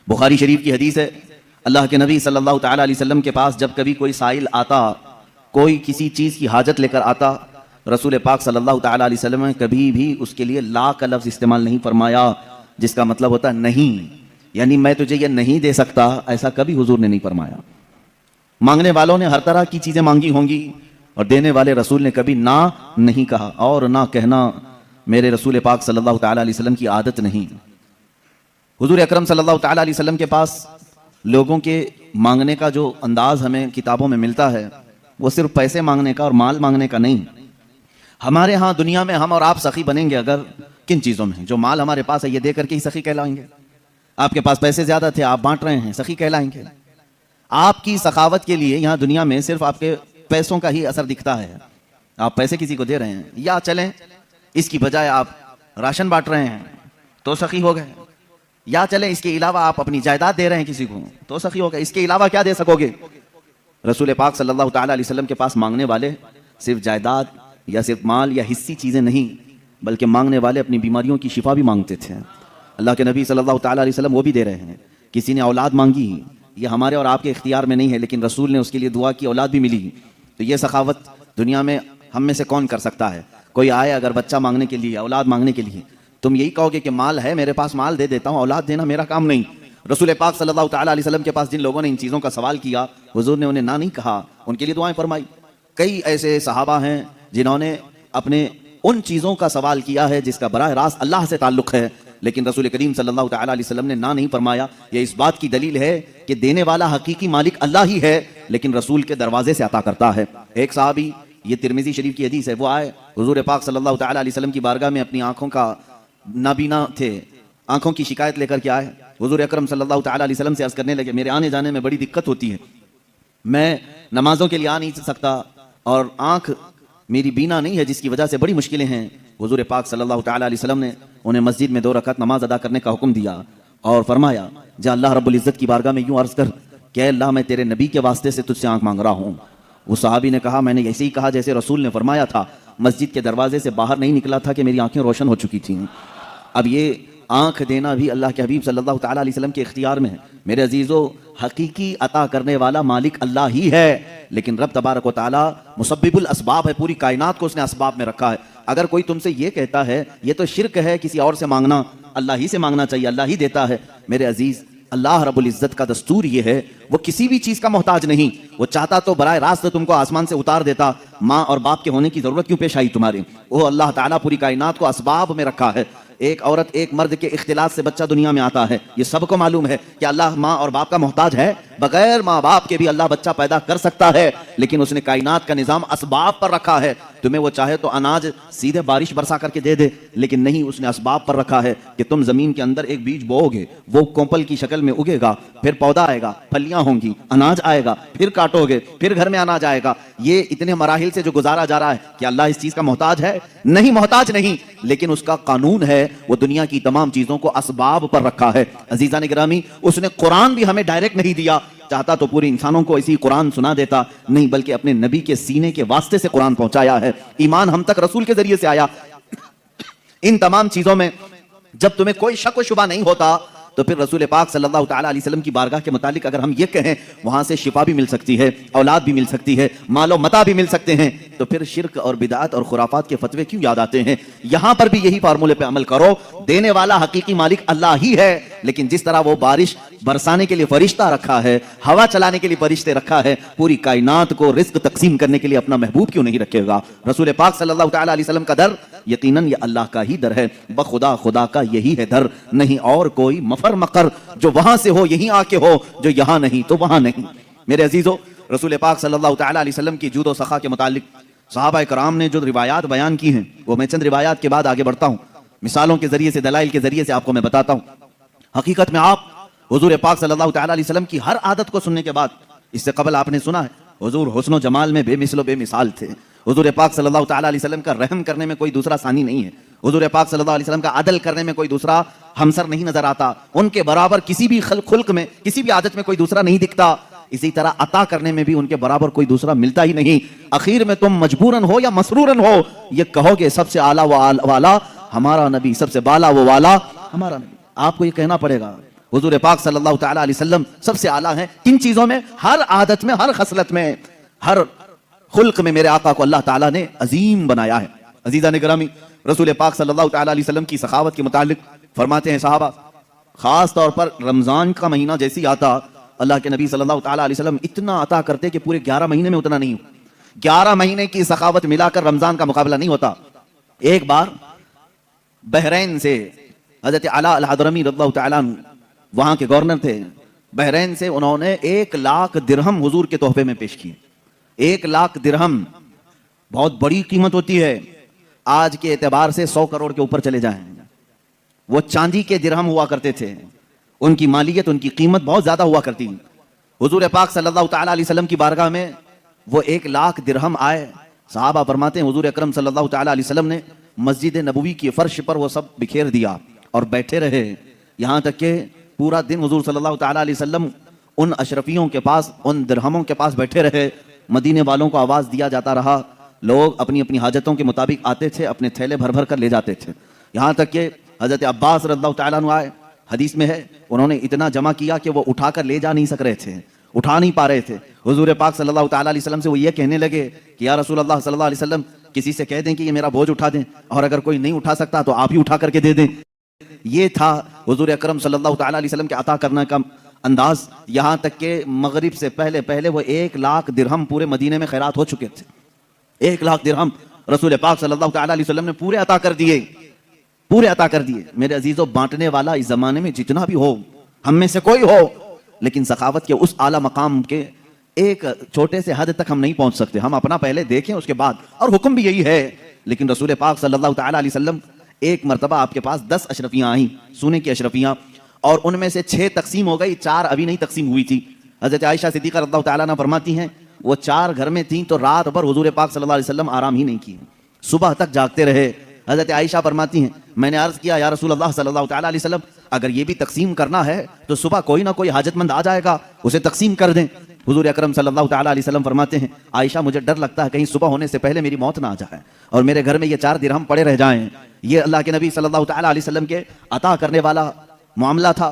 بخاری شریف کی حدیث ہے، اللہ کے نبی صلی اللہ تعالیٰ علیہ وسلم کے پاس جب کبھی کوئی سائل آتا، کوئی کسی چیز کی حاجت لے کر آتا، رسول پاک صلی اللہ تعالیٰ علیہ وسلم نے کبھی بھی اس کے لیے لا کا لفظ استعمال نہیں فرمایا، جس کا مطلب ہوتا ہے نہیں، یعنی میں تجھے یہ نہیں دے سکتا، ایسا کبھی حضور نے نہیں فرمایا۔ مانگنے والوں نے ہر طرح کی چیزیں مانگی ہوں گی، اور دینے والے رسول نے کبھی نہ نہیں کہا، اور نہ کہنا میرے رسول پاک صلی اللہ تعالیٰ علیہ وسلم کی عادت نہیں۔ حضور اکرم صلی اللہ تعالیٰ علیہ وسلم کے پاس لوگوں کے مانگنے کا جو انداز ہمیں کتابوں میں ملتا ہے وہ صرف پیسے مانگنے کا اور مال مانگنے کا نہیں۔ ہمارے ہاں دنیا میں ہم اور آپ سخی بنیں گے اگر کن چیزوں میں؟ جو مال ہمارے پاس ہے یہ دے کر کے ہی سخی کہلائیں گے۔ آپ کے پاس پیسے زیادہ تھے، آپ بانٹ رہے ہیں، سخی کہلائیں گے۔ آپ کی سخاوت کے لیے یہاں دنیا میں صرف آپ کے پیسوں کا ہی اثر دکھتا ہے، آپ پیسے کسی کو دے رہے ہیں، یا چلیں اس کی بجائے آپ راشن بانٹ رہے ہیں تو سخی ہو گئے، یا چلیں اس کے علاوہ آپ اپنی جائیداد دے رہے ہیں کسی کو تو سخی ہو گئے۔ اس کے علاوہ کیا دے سکو گے؟ رسول پاک صلی اللہ تعالیٰ علیہ وسلم کے پاس مانگنے والے صرف جائیداد یا صرف مال یا حصی چیزیں نہیں، بلکہ مانگنے والے اپنی بیماریوں کی شفا بھی مانگتے تھے۔ اللہ کے نبی صلی اللہ تعالیٰ علیہ وسلم وہ بھی دے رہے ہیں۔ کسی نے اولاد مانگی، یہ ہمارے اور آپ کے اختیار میں نہیں ہے، لیکن رسول نے اس کے لیے دعا کی، اولاد بھی ملی۔ تو یہ سخاوت دنیا میں ہم میں سے کون کر سکتا ہے؟ کوئی آئے اگر بچہ مانگنے کے لیے، اولاد مانگنے کے لیے، تم یہی کہو گے کہ مال ہے میرے پاس، مال دے دیتا ہوں، اولاد دینا میرا کام نہیں۔ رسول پاک صلی اللہ تعالیٰ علیہ وسلم کے پاس جن لوگوں نے ان چیزوں کا سوال کیا، حضور نے انہیں نہ نہیں کہا، ان کے لیے دعائیں فرمائی۔ کئی ایسے صحابہ ہیں جنہوں نے اپنے ان چیزوں کا سوال کیا ہے جس کا براہ راست اللہ سے تعلق ہے، لیکن رسول کریم صلی اللہ تعالیٰ علیہ وسلم نے نہ نہیں فرمایا۔ یہ اس بات کی دلیل ہے کہ دینے والا حقیقی مالک اللہ ہی ہے، لیکن رسول کے دروازے سے عطا کرتا ہے۔ ایک صحابی، یہ ترمذی شریف کی حدیث ہے، وہ آئے حضور پاک صلی اللہ تعالیٰ علیہ وسلم کی بارگاہ میں، اپنی آنکھوں کا نابینا تھے، آنکھوں کی شکایت لے کر کے آئے۔ حضور اکرم صلی اللہ تعالیٰ علیہ وسلم سے عرض کرنے لگے، میرے آنے جانے میں بڑی دقت ہوتی ہے، میں نمازوں کے لیے آ نہیں سکتا، اور آنکھ میری بینا نہیں ہے جس کی وجہ سے بڑی مشکلیں ہیں۔ حضور پاک صلی اللہ تعالیٰ علیہ وسلم نے انہیں مسجد میں 2 رکعت نماز ادا کرنے کا حکم دیا، اور فرمایا جا اللہ رب العزت کی بارگاہ میں یوں عرض کر کہ اے اللہ، میں تیرے نبی کے واسطے سے تجھ سے آنکھ مانگ رہا ہوں۔ وہ صحابی نے کہا، میں نے ایسے ہی کہا جیسے رسول نے فرمایا تھا، مسجد کے دروازے سے باہر نہیں نکلا تھا کہ میری آنکھیں روشن ہو چکی تھیں۔ اب یہ آنکھ دینا بھی اللہ کے حبیب صلی اللہ تعالیٰ علیہ وسلم کے اختیار میں ہے۔ میرے عزیزو، حقیقی عطا کرنے والا مالک اللہ ہی ہے، لیکن رب تبارک و تعالیٰ مسبب الاسباب ہے، پوری کائنات کو اس نے اسباب میں رکھا ہے۔ اگر کوئی تم سے یہ کہتا ہے یہ تو شرک ہے کسی اور سے مانگنا، اللہ ہی سے مانگنا چاہیے، اللہ ہی دیتا ہے۔ میرے عزیز، اللہ رب العزت کا دستور یہ ہے، وہ کسی بھی چیز کا محتاج نہیں۔ وہ چاہتا تو براہ راست تم کو آسمان سے اتار دیتا، ماں اور باپ کے ہونے کی ضرورت کیوں پیش آئی تمہاری؟ وہ اللہ تعالیٰ پوری کائنات کو اسباب میں رکھا ہے۔ ایک عورت ایک مرد کے اختلاط سے بچہ دنیا میں آتا ہے، یہ سب کو معلوم ہے کہ اللہ ماں اور باپ کا محتاج ہے، بغیر ماں باپ کے بھی اللہ بچہ پیدا کر سکتا ہے، لیکن اس نے کائنات کا نظام اسباب پر رکھا ہے۔ تمہیں وہ چاہے تو اناج سیدھے بارش برسا کر کے دے دے، لیکن نہیں، اس نے اسباب پر رکھا ہے کہ تم زمین کے اندر ایک بیج بو گے، وہ کومپل کی شکل میں اگے گا، پھر پودا آئے گا، پھلیاں ہوں گی، اناج آئے گا، پھر کاٹو گے، پھر گھر میں اناج آئے گا۔ یہ اتنے مراحل سے جو گزارا جا رہا ہے، کہ اللہ اس چیز کا محتاج ہے؟ نہیں، محتاج نہیں، لیکن اس کا قانون ہے، وہ دنیا کی تمام چیزوں کو اسباب پر رکھا ہے۔ عزیزان گرامی، اس نے قرآن بھی ہمیں ڈائریکٹ نہیں دیا، چاہتا تو پورے انسانوں کو اسی قرآن سنا دیتا، نہیں، بلکہ اپنے نبی کے سینے کے واسطے سے قرآن پہنچایا ہے۔ ایمان ہم تک رسول کے ذریعے سے آیا۔ ان تمام چیزوں میں جب تمہیں کوئی شک و شبہ نہیں ہوتا، تو پھر رسول پاک صلی اللہ تعالیٰ علیہ وسلم کی بارگاہ کے متعلق اگر ہم یہ کہیں وہاں سے شفا بھی مل سکتی ہے، اولاد بھی مل سکتی ہے، مال و متاع بھی مل سکتے ہیں، تو پھر شرک اور بدعات اور خرافات کے فتوے کیوں یاد آتے ہیں؟ یہاں پر بھی یہی فارمولے پہ عمل کرو، دینے والا حقیقی مالک اللہ ہی ہے، لیکن جس طرح وہ بارش برسانے کے لیے فرشتہ رکھا ہے، ہوا چلانے کے لیے فرشتے رکھا ہے، پوری کائنات کو رزق تقسیم کرنے کے لیے اپنا محبوب کیوں نہیں رکھے گا؟ رسول پاک صلی اللہ تعالیٰ علیہ وسلم کا در یقیناً یہ اللہ کا ہی در ہے، بخدا خدا کا یہی ہے در، نہیں اور کوئی مفر مقر جو وہاں سے ہو یہیں آ کے ہو، جو یہاں نہیں تو وہاں نہیں۔ میرے عزیزو، رسول پاک صلی اللہ تعالیٰ علیہ وسلم کی جود و سخا کے متعلق صحابہ کرام نے جو روایات بیان کی ہیں، وہ میں چند روایات کے بعد آگے بڑھتا ہوں، مثالوں کے ذریعے سے، دلائل کے ذریعے سے آپ کو میں بتاتا ہوں۔ حقیقت میں آپ حضور پاک صلی اللہ تعالیٰ علیہ وسلم کی ہر عادت کو سننے کے بعد، اس سے قبل آپ نے سنا ہے حضور حسن و جمال میں بے مثل و بے مثال تھے، حضور پاک صلی اللہ تعالیٰ علیہ وسلم کا رحم کرنے میں کوئی دوسرا ثانی نہیں ہے، حضور پاک صلی اللہ علیہ وسلم کا عدل کرنے میں کوئی دوسرا ہمسر نہیں نظر آتا، ان کے برابر کسی بھی خلق میں، کسی بھی عادت میں کوئی دوسرا نہیں دکھتا، اسی طرح عطا کرنے میں بھی ان کے برابر کوئی دوسرا ملتا ہی نہیں۔ اخیر میں تم مجبوراً ہو یا مسرورن ہو یہ کہو گے سب سے اعلیٰ والا ہمارا نبی، سب سے بالا وہ والا ہمارا نبی۔ آپ کو یہ کہنا پڑے گا، حضور پاک صلی اللہ تعالیٰ علیہ وسلم سب سے اعلیٰ ہیں کن چیزوں میں؟ ہر عادت میں، ہر خصلت میں، ہر خلق میں میرے آقا کو اللہ تعالیٰ نے عظیم بنایا ہے۔ عزیزان گرامی، رسول پاک صلی اللہ تعالیٰ علیہ وسلم کی سخاوت کے متعلق فرماتے ہیں صحابہ، خاص طور پر رمضان کا مہینہ جیسی آتا، اللہ کے نبی صلی اللہ تعالیٰ علیہ وسلم اتنا عطا کرتے کہ پورے 11 مہینے میں اتنا نہیں ہو۔ 11 مہینے کی سخاوت ملا کر رمضان کا مقابلہ نہیں ہوتا۔ ایک بار بحرین سے حضرت علاء الحضرمی رضی اللہ تعالیٰ عنہ وہاں کے گورنر تھے، بحرین سے انہوں نے 1 لاکھ درہم حضور کے تحفے میں پیش کیے۔ 1 لاکھ درہم بہت بڑی قیمت ہوتی ہے، آج کے اعتبار سے 100 کروڑ کے اوپر چلے جائیں۔ وہ چاندی کے درہم ہوا کرتے تھے، ان کی مالیت، ان کی قیمت بہت زیادہ ہوا کرتی۔ حضور پاک صلی اللہ تعالیٰ علیہ وسلم کی بارگاہ میں وہ 1 لاکھ درہم آئے۔ صحابہ فرماتے ہیں حضور اکرم صلی اللہ تعالیٰ علیہ وسلم نے مسجد نبوی کی فرش پر وہ سب بکھیر دیا اور بیٹھے رہے، یہاں تک کہ پورا دن حضور صلی اللہ تعالیٰ علیہ وسلم ان اشرفیوں کے پاس، ان درہموں کے پاس بیٹھے رہے۔ مدینے والوں کو آواز دیا جاتا رہا، لوگ اپنی اپنی حاجتوں کے مطابق آتے تھے، اپنے تھیلے بھر بھر کر لے جاتے تھے، یہاں تک کہ حضرت عباس رضی اللہ تعالیٰ عنہ آئے، حدیث میں ہے انہوں نے اتنا جمع کیا کہ وہ اٹھا کر لے جا نہیں سک رہے تھے، اٹھا نہیں پا رہے تھے۔ حضور پاک صلی اللہ تعالیٰ علیہ وسلم سے وہ یہ کہنے لگے کہ یا رسول اللہ صلی اللہ علیہ وسلم، کسی سے کہہ دیں کہ یہ میرا بوجھ اٹھا دیں، اور اگر کوئی نہیں اٹھا سکتا تو آپ ہی اٹھا کر کے دے دیں۔ یہ تھا حضور اکرم صلی اللہ تعالیٰ علیہ وسلم کے عطا کرنے کا انداز، یہاں تک کہ مغرب سے پہلے وہ 1 لاکھ درہم پورے مدینے میں خیرات ہو چکے تھے۔ 1 لاکھ درہم رسول پاک صلی اللہ تعالیٰ علیہ وسلم نے پورے عطا کر دیے، پورے عطا کر دیے۔ میرے عزیزوں، بانٹنے والا اس زمانے میں جتنا بھی ہو، ہم میں سے کوئی ہو، لیکن سخاوت کے اس اعلیٰ مقام کے ایک چھوٹے سے حد تک ہم نہیں پہنچ سکتے۔ ہم اپنا پہلے دیکھیں اس کے بعد، اور حکم بھی یہی ہے۔ لیکن رسول پاک صلی اللہ تعالیٰ علیہ وسلم ایک مرتبہ آپ کے پاس 10 اشرفیاں آئیں، سونے کی اشرفیاں، اور ان میں سے 6 تقسیم ہو گئی، 4 ابھی نہیں تقسیم ہوئی تھی۔ حضرت عائشہ صدیقہ رضی اللہ تعالیٰ عنہ فرماتی ہیں وہ 4 گھر میں تھیں تو رات بھر حضور پاک صلی اللہ علیہ وسلم آرام ہی نہیں کیے، صبح تک جاگتے رہے۔ حضرت عائشہ فرماتی ہیں میں نے عرض کیا یا رسول اللہ صلی اللہ تعالیٰ علیہ وسلم، اگر یہ بھی تقسیم کرنا ہے تو صبح کوئی نہ کوئی حاجت مند آ جائے گا، اسے تقسیم کر دیں۔ حضور اکرم صلی اللہ تعالیٰ علیہ وسلم فرماتے ہیں عائشہ مجھے ڈر لگتا ہے کہیں صبح ہونے سے پہلے میری موت نہ آ جائے اور میرے گھر میں یہ 4 درہم پڑے رہ جائیں۔ یہ اللہ کے نبی صلی اللہ تعالیٰ علیہ وسلم کے عطا کرنے والا معاملہ تھا۔